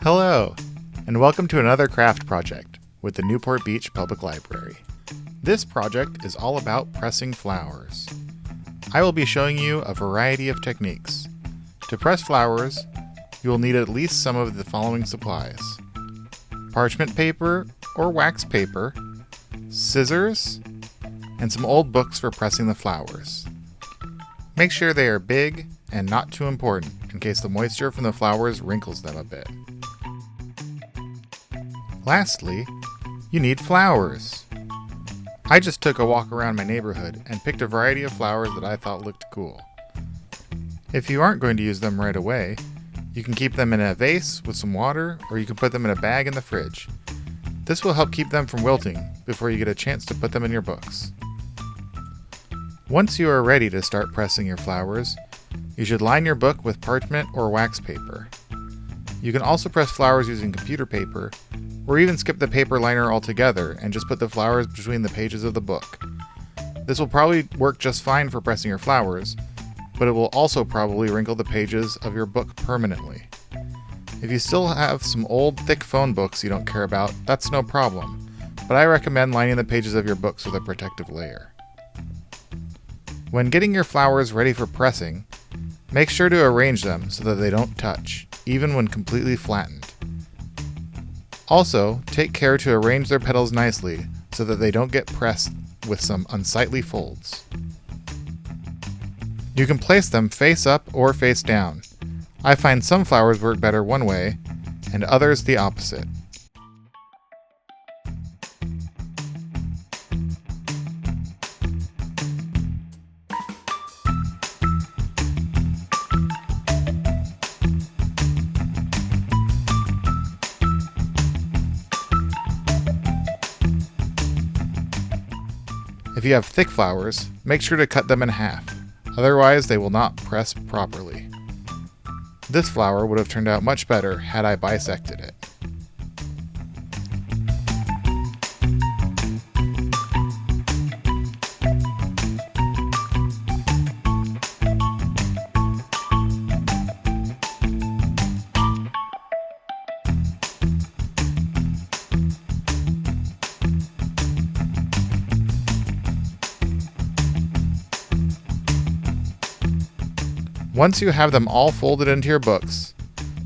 Hello, and welcome to another craft project with the Newport Beach Public Library. This project is all about pressing flowers. I will be showing you a variety of techniques. To press flowers, you will need at least some of the following supplies: parchment paper or wax paper, scissors, and some old books for pressing the flowers. Make sure they are big and not too important in case the moisture from the flowers wrinkles them a bit. Lastly, you need flowers. I just took a walk around my neighborhood and picked a variety of flowers that I thought looked cool. If you aren't going to use them right away, you can keep them in a vase with some water, or you can put them in a bag in the fridge. This will help keep them from wilting before you get a chance to put them in your books. Once you are ready to start pressing your flowers, you should line your book with parchment or wax paper. You can also press flowers using computer paper, or even skip the paper liner altogether and just put the flowers between the pages of the book. This will probably work just fine for pressing your flowers, but it will also probably wrinkle the pages of your book permanently. If you still have some old, thick phone books you don't care about, that's no problem, but I recommend lining the pages of your books with a protective layer. When getting your flowers ready for pressing, make sure to arrange them so that they don't touch, even when completely flattened. Also, take care to arrange their petals nicely so that they don't get pressed with some unsightly folds. You can place them face up or face down. I find some flowers work better one way, and others the opposite. If you have thick flowers, make sure to cut them in half, otherwise they will not press properly. This flower would have turned out much better had I bisected it. Once you have them all folded into your books,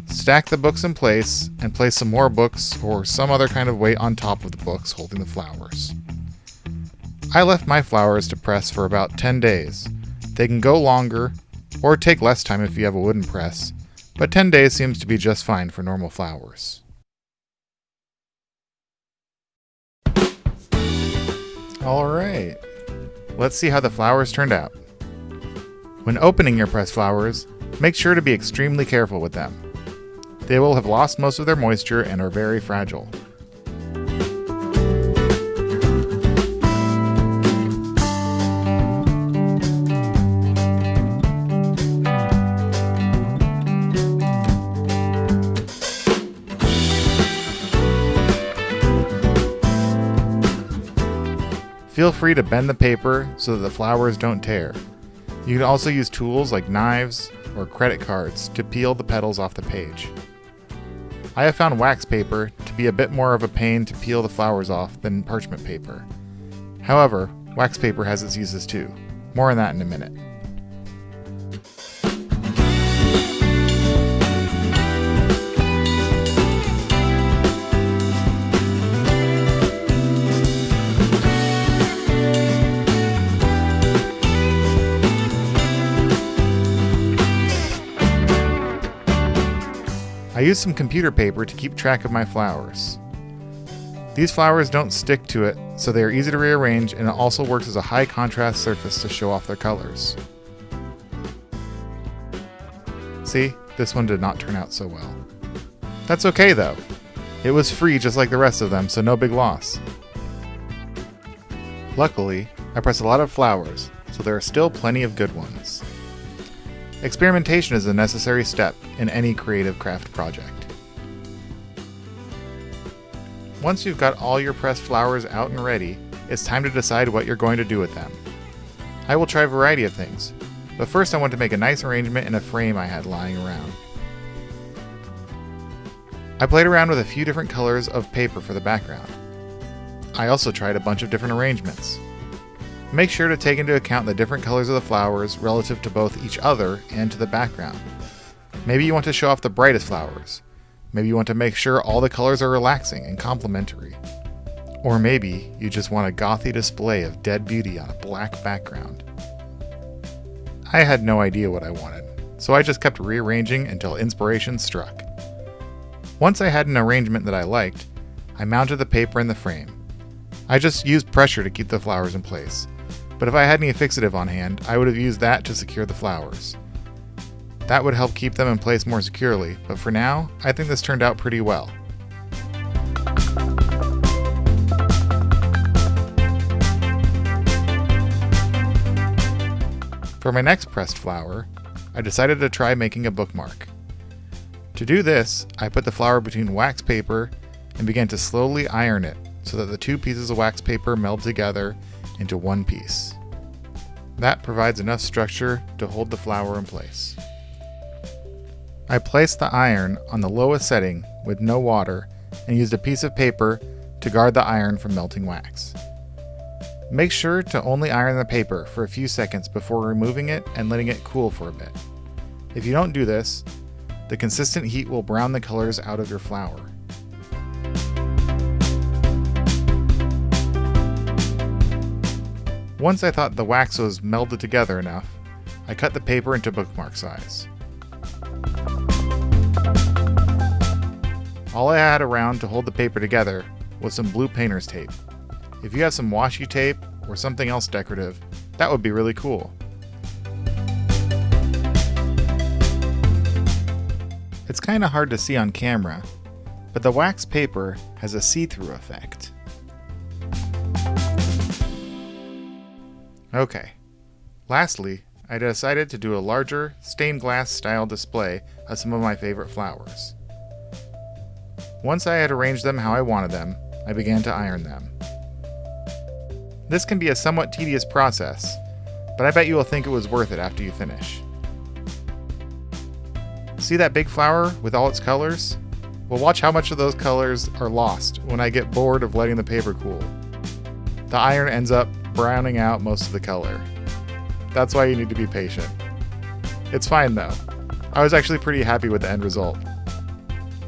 stack the books in place and place some more books or some other kind of weight on top of the books holding the flowers. I left my flowers to press for about 10 days. They can go longer or take less time if you have a wooden press, but 10 days seems to be just fine for normal flowers. Alright, let's see how the flowers turned out. When opening your pressed flowers, make sure to be extremely careful with them. They will have lost most of their moisture and are very fragile. Feel free to bend the paper so that the flowers don't tear. You can also use tools like knives or credit cards to peel the petals off the page. I have found wax paper to be a bit more of a pain to peel the flowers off than parchment paper. However, wax paper has its uses too. More on that in a minute. I use some computer paper to keep track of my flowers. These flowers don't stick to it, so they are easy to rearrange, and it also works as a high contrast surface to show off their colors. See, this one did not turn out so well. That's okay though. It was free just like the rest of them, so no big loss. Luckily, I pressed a lot of flowers, so there are still plenty of good ones. Experimentation is a necessary step in any creative craft project. Once you've got all your pressed flowers out and ready, it's time to decide what you're going to do with them. I will try a variety of things, but first I want to make a nice arrangement in a frame I had lying around. I played around with a few different colors of paper for the background. I also tried a bunch of different arrangements. Make sure to take into account the different colors of the flowers relative to both each other and to the background. Maybe you want to show off the brightest flowers. Maybe you want to make sure all the colors are relaxing and complementary. Or maybe you just want a gothy display of dead beauty on a black background. I had no idea what I wanted, so I just kept rearranging until inspiration struck. Once I had an arrangement that I liked, I mounted the paper in the frame. I just used pressure to keep the flowers in place, but if I had any fixative on hand, I would have used that to secure the flowers. That would help keep them in place more securely, but for now, I think this turned out pretty well. For my next pressed flower, I decided to try making a bookmark. To do this, I put the flower between wax paper and began to slowly iron it so that the two pieces of wax paper meld together into one piece. That provides enough structure to hold the flower in place. I placed the iron on the lowest setting with no water and used a piece of paper to guard the iron from melting wax. Make sure to only iron the paper for a few seconds before removing it and letting it cool for a bit. If you don't do this, the consistent heat will brown the colors out of your flower. Once I thought the wax was melded together enough, I cut the paper into bookmark size. All I had around to hold the paper together was some blue painter's tape. If you have some washi tape or something else decorative, that would be really cool. It's kinda hard to see on camera, but the wax paper has a see-through effect. Okay. Lastly, I decided to do a larger stained glass style display of some of my favorite flowers. Once I had arranged them how I wanted them, I began to iron them. This can be a somewhat tedious process, but I bet you will think it was worth it after you finish. See that big flower with all its colors? Well, watch how much of those colors are lost when I get bored of letting the paper cool. The iron ends up browning out most of the color. That's why you need to be patient. It's fine though. I was actually pretty happy with the end result.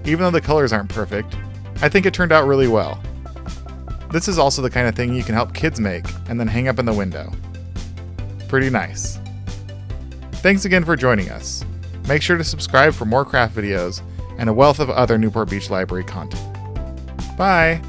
Even though the colors aren't perfect, I think it turned out really well. This is also the kind of thing you can help kids make and then hang up in the window. Pretty nice. Thanks again for joining us. Make sure to subscribe for more craft videos and a wealth of other Newport Beach Library content. Bye!